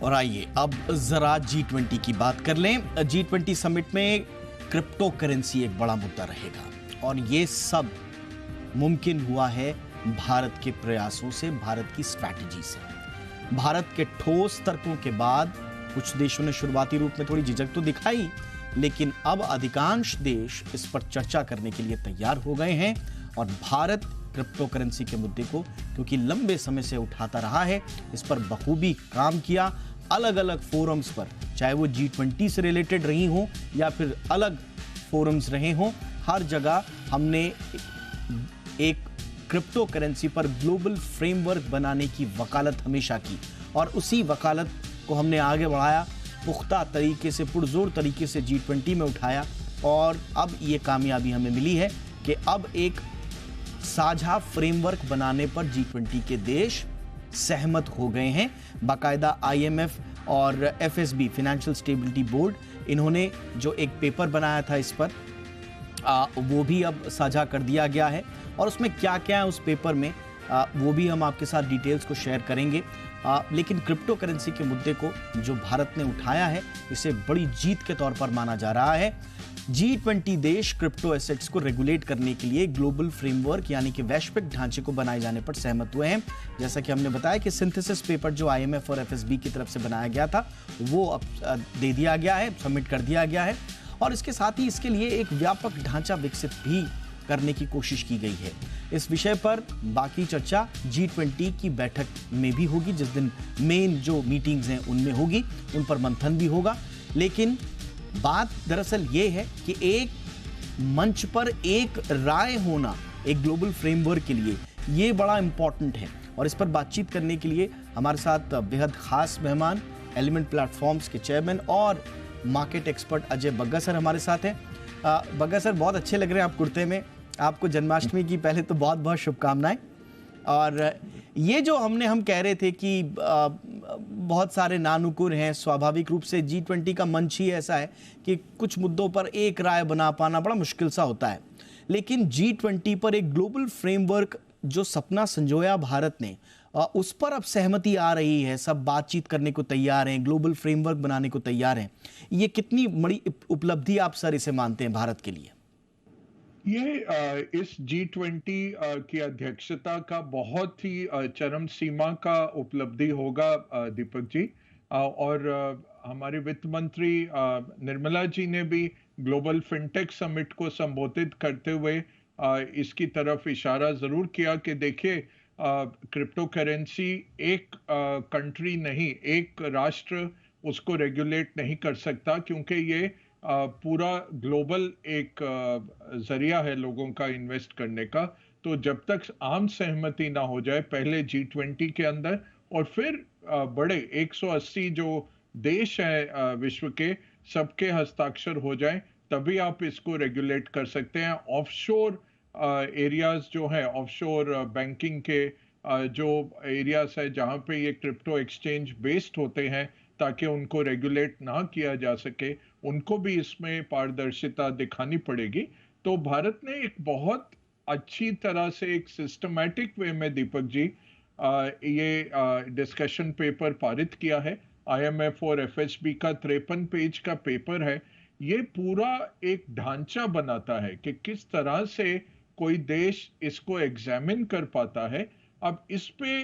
और आइए अब जरा G20 की बात कर लें। G20 समिट में क्रिप्टो करेंसी एक बड़ा मुद्दा रहेगा और ये सब मुमकिन हुआ है भारत के प्रयासों से, भारत की स्ट्रैटेजी से। भारत के ठोस तर्कों के बाद कुछ देशों ने शुरुआती रूप में थोड़ी झिझक तो दिखाई, लेकिन अब अधिकांश देश इस पर चर्चा करने के लिए तैयार हो गए हैं और भारत क्रिप्टो करेंसी के मुद्दे को क्योंकि लंबे समय से उठाता रहा है, इस पर बखूबी काम किया। अलग अलग फोरम्स पर, चाहे वो G20 से रिलेटेड रही हो या फिर अलग फोरम्स रहे हों, हर जगह हमने एक क्रिप्टो करेंसी पर ग्लोबल फ्रेमवर्क बनाने की वकालत हमेशा की और उसी वकालत को हमने आगे बढ़ाया, पुख्ता तरीके से, पुरजोर तरीके से G20 में उठाया और अब ये कामयाबी हमें मिली है कि अब एक साझा फ्रेमवर्क बनाने पर G20 के देश सहमत हो गए हैं। बाकायदा IMF और FSB, फाइनेंशियल स्टेबिलिटी बोर्ड, इन्होंने जो एक पेपर बनाया था इस पर वो भी अब साझा कर दिया गया है और उसमें क्या क्या है उस पेपर में वो भी हम आपके साथ डिटेल्स को शेयर करेंगे। लेकिन क्रिप्टो करेंसी के मुद्दे को जो भारत ने उठाया है, इसे बड़ी जीत के तौर पर माना जा रहा है। G20 देश क्रिप्टो एसेट्स को रेगुलेट करने के लिए ग्लोबल फ्रेमवर्क यानी कि वैश्विक ढांचे को बनाए जाने पर सहमत हुए हैं। जैसा कि हमने बताया कि सिंथेसिस पेपर जो IMF और FSB की तरफ से बनाया गया था वो अब दे दिया गया है, सबमिट कर दिया गया है और इसके साथ ही इसके लिए एक व्यापक ढांचा विकसित भी करने की कोशिश की गई है। इस विषय पर बाकी चर्चा G20 की बैठक में भी होगी, जिस दिन मेन जो मीटिंग्स हैं उनमें होगी, उन पर मंथन भी होगा। लेकिन बात दरअसल ये है कि एक मंच पर एक राय होना एक ग्लोबल फ्रेमवर्क के लिए ये बड़ा इंपॉर्टेंट है और इस पर बातचीत करने के लिए हमारे साथ बेहद खास मेहमान, एलिमेंट प्लेटफॉर्म्स के चेयरमैन और market expert Ajay Bagga sir हमारे साथ हैं। बग्गा सर, बहुत अच्छे लग रहे हैं आप कुर्ते में। आपको जन्माष्टमी की पहले तो बहुत बहुत शुभकामनाएं। और ये जो हम कह रहे थे कि बहुत सारे नानुकुर हैं, स्वाभाविक रूप से G20 का मंच ही ऐसा है कि कुछ मुद्दों पर एक राय बना पाना बड़ा मुश्किल सा होता है। लेकिन G20 पर एक ग्लोबल फ्रेमवर्क जो सपना संजोया भारत ने, उस पर अब सहमति आ रही है, सब बातचीत करने को तैयार हैं, ग्लोबल फ्रेमवर्क बनाने को तैयार हैं। ये कितनी बड़ी उपलब्धि आप सर इसे मानते हैं भारत के लिए? ये इस G20 की अध्यक्षता का बहुत ही चरम सीमा का उपलब्धि होगा दीपक जी। और हमारे वित्त मंत्री निर्मला जी ने भी ग्लोबल फिनटेक समिट को संबोधित करते हुए इसकी तरफ इशारा जरूर किया कि देखिए, क्रिप्टो करेंसी एक कंट्री नहीं, एक राष्ट्र उसको रेगुलेट नहीं कर सकता, क्योंकि ये पूरा ग्लोबल एक जरिया है लोगों का इन्वेस्ट करने का। तो जब तक आम सहमति ना हो जाए पहले G20 के अंदर और फिर बड़े 180 जो देश हैं विश्व के, सबके हस्ताक्षर हो जाएं, तभी आप इसको रेगुलेट कर सकते हैं। ऑफशोर एरियाज जो हैं, ऑफशोर बैंकिंग के जो एरियाज है जहां पे ये क्रिप्टो एक्सचेंज बेस्ड होते हैं, ताकि उनको रेगुलेट ना किया जा सके, उनको भी इसमें पारदर्शिता दिखानी पड़ेगी। तो भारत ने एक बहुत अच्छी तरह से एक सिस्टमैटिक वे में दीपक जी ये डिस्कशन पेपर पारित किया है। IMF और FSB का 53 पेज का पेपर है। ये पूरा एक ढांचा बनाता है कि किस तरह से कोई देश इसको एग्जामिन कर पाता है। अब इस पे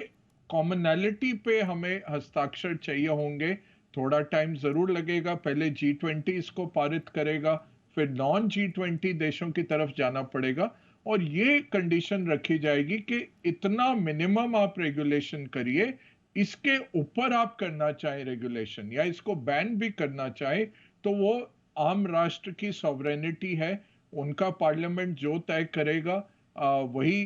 कॉमनैलिटी पे हमें हस्ताक्षर चाहिए होंगे, थोड़ा टाइम जरूर लगेगा। पहले G20 इसको पारित करेगा, फिर नॉन G20 देशों की तरफ जाना पड़ेगा और ये कंडीशन रखी जाएगी कि इतना मिनिमम आप रेगुलेशन करिए, इसके ऊपर आप करना चाहे रेगुलेशन या इसको बैन भी करना चाहे तो वो आम राष्ट्र की सॉवरेनिटी है, उनका पार्लियामेंट जो तय करेगा वही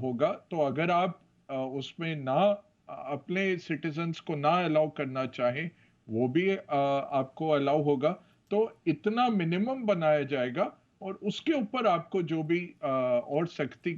होगा। तो अगर आप उसमें ना अपने सिटीजन्स को ना अलाउ करना चाहें, वो भी आपको अलाउ होगा। तो इतना मिनिमम बनाया जाएगा और उसके ऊपर आपको जो भी और सख्ती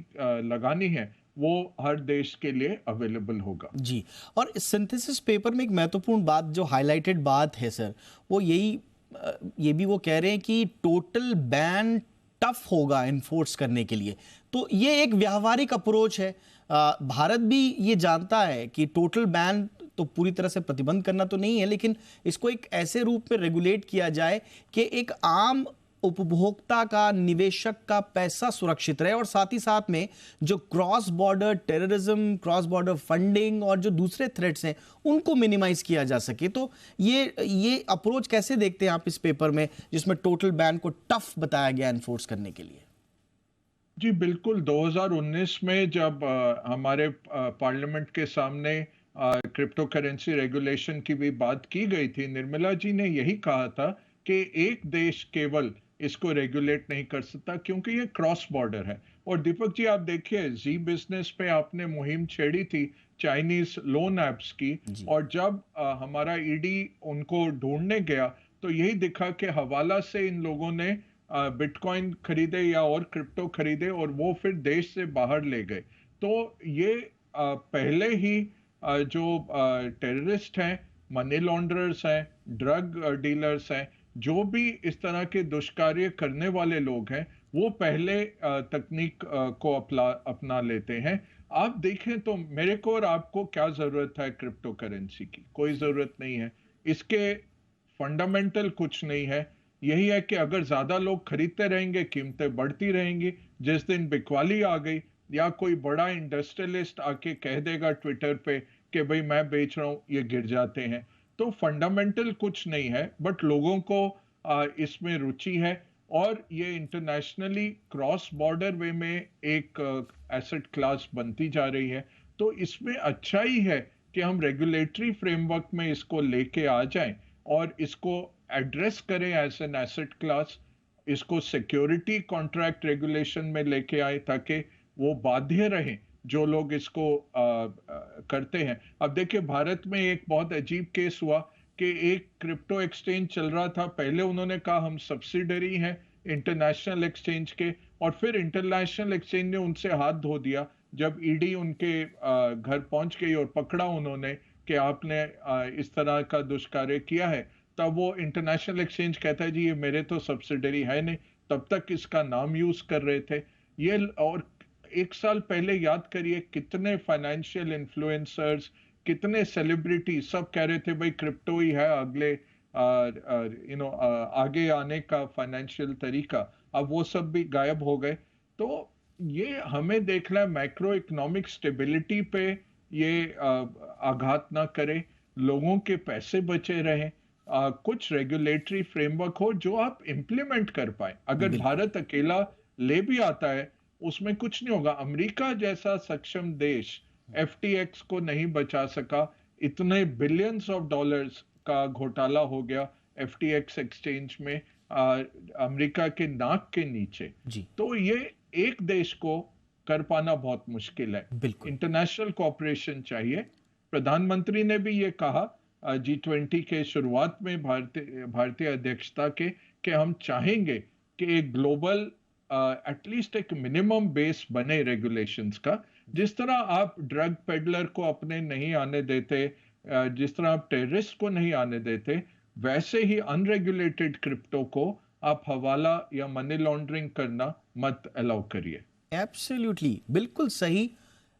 लगानी है वो हर देश के लिए अवेलेबल होगा। जी, और इस सिंथेसिस पेपर में एक महत्वपूर्ण बात जो हाईलाइटेड बात है सर, वो ये भी वो कह रहे हैं कि टोटल बैन टफ होगा इन्फोर्स करने के लिए। तो ये एक व्यावहारिक अप्रोच है। भारत भी ये जानता है कि टोटल बैन तो पूरी तरह से प्रतिबंध करना तो नहीं है, लेकिन इसको एक ऐसे रूप में रेगुलेट किया जाए कि एक आम उपभोक्ता का, निवेशक का पैसा सुरक्षित रहे और साथ ही साथ में जो cross border terrorism, cross border funding और जो दूसरे थ्रेट्स हैं उनको मिनिमाइज किया जा सके। तो ये अप्रोच कैसे देखते हैं आप इस पेपर में, जिसमें टोटल बैन को टफ बताया गया एनफोर्स करने के लिए? जी बिल्कुल, 2019 में जब हमारे पार्लियामेंट के सामने क्रिप्टो करेंसी रेगुलेशन की भी बात की गई थी, निर्मला जी ने यही कहा था कि एक देश केवल इसको रेगुलेट नहीं कर सकता क्योंकि ये क्रॉस बॉर्डर है। और दीपक जी, आप देखिए, जी बिजनेस पे आपने मुहिम छेड़ी थी चाइनीज लोन ऐप्स की, और जब हमारा ईडी उनको ढूंढने गया तो यही दिखा कि हवाला से इन लोगों ने बिटकॉइन खरीदे या और क्रिप्टो खरीदे और वो फिर देश से बाहर ले गए। तो ये पहले ही जो टेररिस्ट हैं, मनी लॉन्ड्रर्स हैं, ड्रग डीलर्स हैं, जो भी इस तरह के दुष्कार्य करने वाले लोग हैं, वो पहले तकनीक को अपना लेते हैं। आप देखें तो मेरे को और आपको क्या जरूरत है क्रिप्टो करेंसी की? कोई जरूरत नहीं है। इसके फंडामेंटल कुछ नहीं है। यही है कि अगर ज्यादा लोग खरीदते रहेंगे, कीमतें बढ़ती रहेंगी। जिस दिन बिकवाली आ गई या कोई बड़ा इंडस्ट्रियलिस्ट आके कह देगा ट्विटर पे कि भाई मैं बेच रहा हूं, ये गिर जाते हैं। तो फंडामेंटल कुछ नहीं है, बट लोगों को इसमें रुचि है और ये इंटरनेशनली क्रॉस बॉर्डर वे में एक एसेट क्लास बनती जा रही है। तो इसमें अच्छा ही है कि हम रेगुलेटरी फ्रेमवर्क में इसको लेके आ जाएं और इसको एड्रेस करें एज एन एसेट क्लास, इसको सिक्योरिटी कॉन्ट्रैक्ट रेगुलेशन में लेके आए ताकि वो बाध्य रहें जो लोग इसको करते हैं। अब देखिए, भारत में एक बहुत अजीब केस हुआ कि एक क्रिप्टो एक्सचेंज चल रहा था। पहले उन्होंने कहा हम सब्सिडरी हैं इंटरनेशनल एक्सचेंज के, और फिर इंटरनेशनल एक्सचेंज ने उनसे हाथ धो दिया जब ईडी उनके घर पहुंच गई और पकड़ा उन्होंने कि आपने इस तरह का दुष्कार्य किया है। तब वो इंटरनेशनल एक्सचेंज कहता है जी ये मेरे तो सब्सिडरी है नहीं, तब तक इसका नाम यूज कर रहे थे ये। और एक साल पहले याद करिए कितने फाइनेंशियल इन्फ्लुएंसर्स, कितने सेलिब्रिटी सब कह रहे थे भाई क्रिप्टो ही है अगले आगे आने का फाइनेंशियल तरीका। अब वो सब भी गायब हो गए। तो ये हमें देखना है मैक्रो इकोनॉमिक स्टेबिलिटी पे ये आघात ना करे, लोगों के पैसे बचे रहें, कुछ रेगुलेटरी फ्रेमवर्क हो जो आप इंप्लीमेंट कर पाए। अगर भारत अकेला ले भी आता है उसमें कुछ नहीं होगा। अमेरिका जैसा सक्षम देश एफटीएक्स को नहीं बचा सका, इतने बिलियंस ऑफ डॉलर्स का घोटाला हो गया एफटीएक्स एक्सचेंज में अमेरिका के नाक के नीचे। तो ये एक देश को कर पाना बहुत मुश्किल है, इंटरनेशनल कोऑपरेशन चाहिए। प्रधानमंत्री ने भी ये कहा G20 के शुरुआत में भारतीय अध्यक्षता के कि हम चाहेंगे कि एक ग्लोबल एटलीस्ट एक मिनिमम बेस बने रेगुलेशंस का। जिस तरह आप ड्रग पेडलर को अपने नहीं आने देते, जिस तरह आप टेररिस्ट को नहीं आने देते, वैसे ही अनरेगुलेटेड क्रिप्टो को आप हवाला या मनी लॉन्ड्रिंग करना मत अलाउ करिए। एब्सोल्युटली, बिल्कुल सही।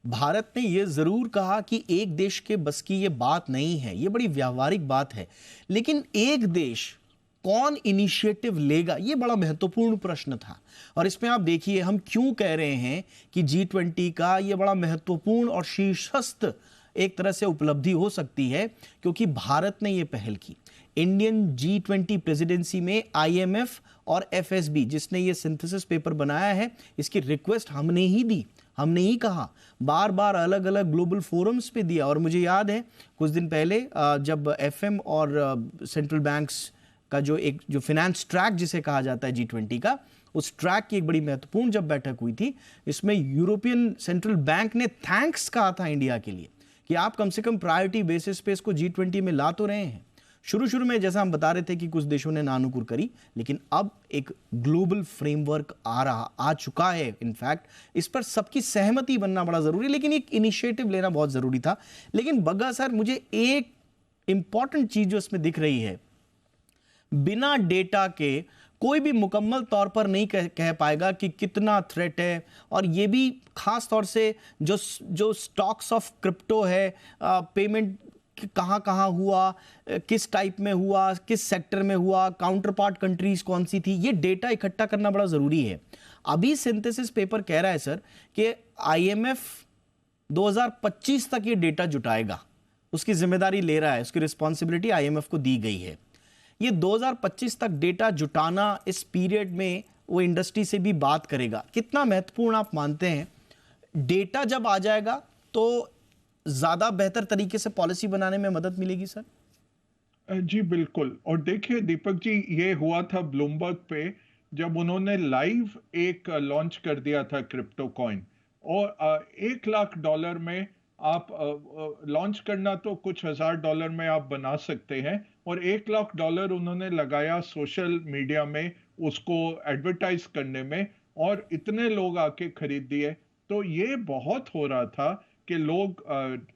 भारत ने यह जरूर कहा कि एक देश के बस की यह बात नहीं है, यह बड़ी व्यावहारिक बात है, लेकिन एक देश कौन इनिशिएटिव लेगा, यह बड़ा महत्वपूर्ण प्रश्न था। और इसमें आप देखिए हम क्यों कह रहे हैं कि G20 का यह बड़ा महत्वपूर्ण और शीर्षस्थ एक तरह से उपलब्धि हो सकती है, क्योंकि भारत ने यह पहल की। इंडियन G20 प्रेसिडेंसी में IMF और FSB, जिसने ये सिंथेसिस पेपर बनाया है, इसकी रिक्वेस्ट हमने ही दी, हमने ही कहा, बार बार अलग अलग ग्लोबल फोरम्स पे दिया। और मुझे याद है कुछ दिन पहले जब FM और सेंट्रल बैंक्स का जो फिनेंस ट्रैक जिसे कहा जाता है G20 का, उस ट्रैक की एक बड़ी महत्वपूर्ण जब बैठक हुई थी, इसमें यूरोपियन सेंट्रल बैंक ने थैंक्स कहा था इंडिया के लिए कि आप कम से कम प्रायोरिटी बेसिस पे इसको G20 में ला तो रहे हैं। शुरू में जैसा हम बता रहे थे कि कुछ देशों ने नानुकुर करी, लेकिन अब एक ग्लोबल फ्रेमवर्क आ चुका है। इनफैक्ट इस पर सबकी सहमति बनना बड़ा जरूरी, लेकिन एक इनिशिएटिव लेना बहुत जरूरी था। लेकिन बग्गा सर, मुझे एक इंपॉर्टेंट चीज जो इसमें दिख रही है, बिना डेटा के कोई भी मुकम्मल तौर पर नहीं कह पाएगा कि कितना थ्रेट है। और ये भी खास तौर से जो स्टॉक्स ऑफ क्रिप्टो है, पेमेंट कि कहाँ कहाँ हुआ, किस टाइप में हुआ, किस सेक्टर में हुआ, काउंटर पार्ट कंट्रीज कौन सी थी, ये डेटा इकट्ठा करना बड़ा ज़रूरी है। अभी सिंथेसिस पेपर कह रहा है सर कि IMF 2025 तक ये डेटा जुटाएगा, उसकी जिम्मेदारी ले रहा है, उसकी रिस्पॉन्सिबिलिटी IMF को दी गई है। ये 2025 तक डेटा जुटाना, इस पीरियड में वो इंडस्ट्री से भी बात करेगा। कितना महत्वपूर्ण आप मानते हैं? डेटा जब आ जाएगा तो ज्यादा बेहतर तरीके से पॉलिसी बनाने में मदद मिलेगी सर? जी बिल्कुल। और देखिए दीपक जी, ये हुआ था ब्लूमबर्ग पे जब उन्होंने लाइव एक लॉन्च कर दिया था क्रिप्टो कॉइन, और $1 लाख में आप लॉन्च करना तो कुछ $1000 में आप बना सकते हैं, और $1 लाख उन्होंने लगाया सोशल मीडिया में उसको एडवर्टाइज करने में, और इतने लोग आके खरीद दिए। तो ये बहुत हो रहा था कि लोग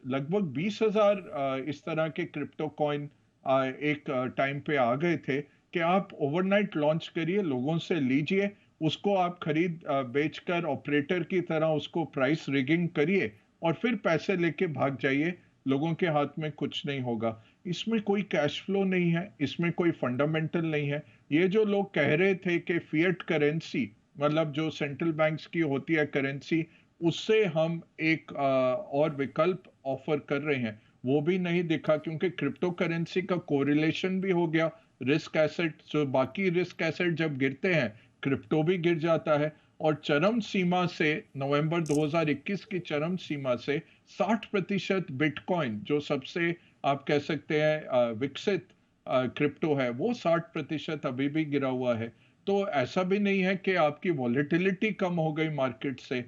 लगभग 20,000 इस तरह के क्रिप्टो कॉइन एक टाइम पे आ गए थे कि आप ओवरनाइट लॉन्च करिए, लोगों से लीजिए, उसको आप खरीद बेचकर ऑपरेटर की तरह उसको प्राइस रिगिंग करिए और फिर पैसे लेके भाग जाइए। लोगों के हाथ में कुछ नहीं होगा। इसमें कोई कैश फ्लो नहीं है, इसमें कोई फंडामेंटल नहीं है। ये जो लोग कह रहे थे कि फिएट करेंसी, मतलब जो सेंट्रल बैंक्स की होती है करेंसी, उससे हम एक और विकल्प ऑफर कर रहे हैं, वो भी नहीं दिखा, क्योंकि क्रिप्टो करेंसी का कोरिलेशन भी हो गया रिस्क एसेट। जो बाकी रिस्क एसेट जब गिरते हैं, क्रिप्टो भी गिर जाता है। और चरम सीमा से, नवंबर 2021 की चरम सीमा से 60% बिटकॉइन, जो सबसे आप कह सकते हैं विकसित क्रिप्टो है, वो 60% अभी भी गिरा हुआ है। तो ऐसा भी नहीं है कि आपकी वॉलेटिलिटी कम हो गई मार्केट से।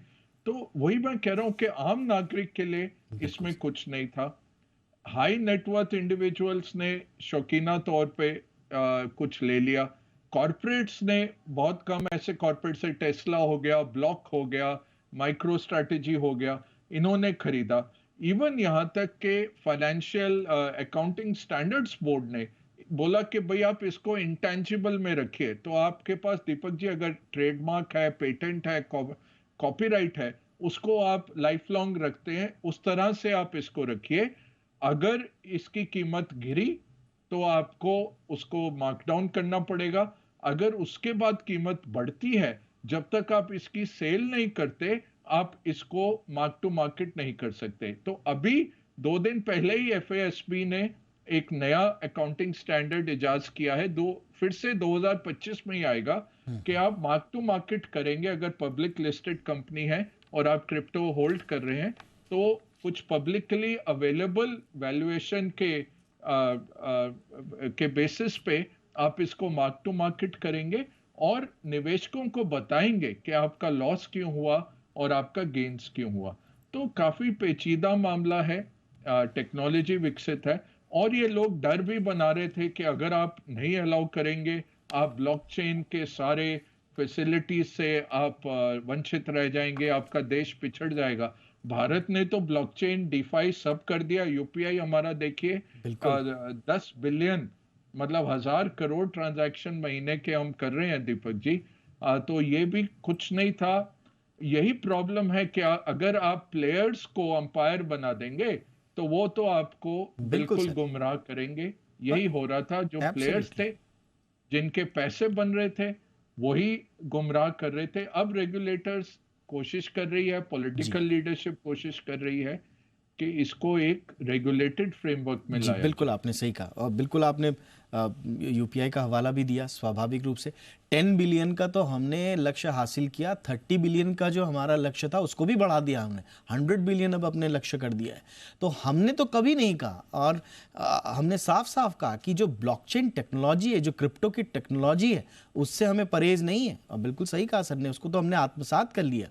तो वही मैं कह रहा हूं कि आम नागरिक के लिए इसमें कुछ नहीं था। हाई नेटवर्थ इंडिविजुअल्स ने शौकीना तौर पे कुछ ले लिया। कॉरपोरेट्स ने बहुत कम, ऐसे कॉरपोरेट से टेस्ला हो गया, ब्लॉक हो गया, माइक्रो स्ट्रैटेजी हो गया, इन्होंने खरीदा। इवन यहां तक के फाइनेंशियल अकाउंटिंग स्टैंडर्ड्स बोर्ड ने बोला कि भाई आप इसको इंटेंजिबल में रखिए। तो आपके पास दीपक जी अगर ट्रेडमार्क है, पेटेंट है, कॉपीराइट है, उसको आप लाइफ लॉन्ग रखते हैं, उस तरह से आप इसको रखिए। अगर इसकी कीमत गिरी तो आपको उसको मार्कडाउन करना पड़ेगा। अगर उसके बाद कीमत बढ़ती है, जब तक आप इसकी सेल नहीं करते, आप इसको मार्क टू मार्केट नहीं कर सकते। तो अभी 2 दिन पहले ही FASB ने एक नया अकाउंटिंग स्टैंडर्ड इजाज किया है, फिर से 2025 में ही आएगा, कि आप मार्क टू मार्केट करेंगे अगर पब्लिक लिस्टेड कंपनी है और आप क्रिप्टो होल्ड कर रहे हैं, तो कुछ पब्लिकली अवेलेबल वैल्यूएशन के बेसिस पे आप इसको मार्क टू मार्केट करेंगे और निवेशकों को बताएंगे कि आपका लॉस क्यों हुआ और आपका गेन्स क्यों हुआ। तो काफी पेचीदा मामला है, टेक्नोलॉजी विकसित है, और ये लोग डर भी बना रहे थे कि अगर आप नहीं अलाउ करेंगे, आप ब्लॉकचेन के सारे फैसिलिटीज से आप वंचित रह जाएंगे, आपका देश पिछड़ जाएगा। भारत ने तो ब्लॉकचेन, डीफाई सब कर दिया। UPI हमारा देखिए 10 बिलियन, मतलब 1000 करोड़ ट्रांजैक्शन महीने के हम कर रहे हैं दीपक जी। तो ये भी कुछ नहीं था। यही प्रॉब्लम है कि अगर आप प्लेयर्स को अंपायर बना देंगे तो वो तो आपको बिल्कुल गुमराह करेंगे। यही हो रहा था। जो प्लेयर्स थे, जिनके पैसे बन रहे थे, वही गुमराह कर रहे थे। अब रेगुलेटर्स कोशिश कर रही है, पॉलिटिकल लीडरशिप कोशिश कर रही है कि इसको एक रेगुलेटेड फ्रेमवर्क में लाया। बिल्कुल आपने सही कहा, और बिल्कुल आपने UPI का हवाला भी दिया। स्वाभाविक रूप से 10 बिलियन का तो हमने लक्ष्य हासिल किया, 30 बिलियन का जो हमारा लक्ष्य था उसको भी बढ़ा दिया हमने, 100 बिलियन अब अपने लक्ष्य कर दिया है। तो हमने तो कभी नहीं कहा, और हमने साफ साफ कहा कि जो ब्लॉकचेन टेक्नोलॉजी है, जो क्रिप्टो की टेक्नोलॉजी है, उससे हमें परहेज नहीं है। और बिल्कुल सही कहा सर ने, उसको तो हमने आत्मसात कर लिया।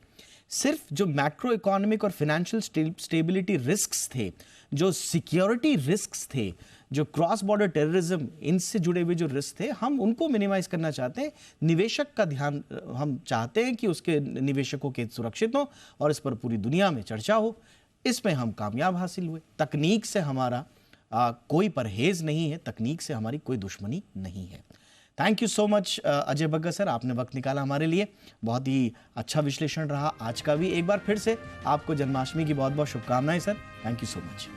सिर्फ जो मैक्रो इकोनॉमिक और फाइनेंशियल स्टेबिलिटी रिस्क्स थे, जो सिक्योरिटी रिस्क्स थे, जो क्रॉस बॉर्डर टेररिज्म, इनसे जुड़े हुए जो रिस्क थे, हम उनको मिनिमाइज करना चाहते हैं। निवेशक का ध्यान हम चाहते हैं कि उसके निवेशकों के सुरक्षित हो और इस पर पूरी दुनिया में चर्चा हो। इसमें हम कामयाब हासिल हुए। तकनीक से हमारा कोई परहेज नहीं है, तकनीक से हमारी कोई दुश्मनी नहीं है। Thank you so much Ajay Bagga sir, आपने वक्त निकाला हमारे लिए। बहुत ही अच्छा विश्लेषण रहा आज का भी। एक बार फिर से आपको जन्माष्टमी की बहुत बहुत शुभकामनाएं sir. Thank you so much.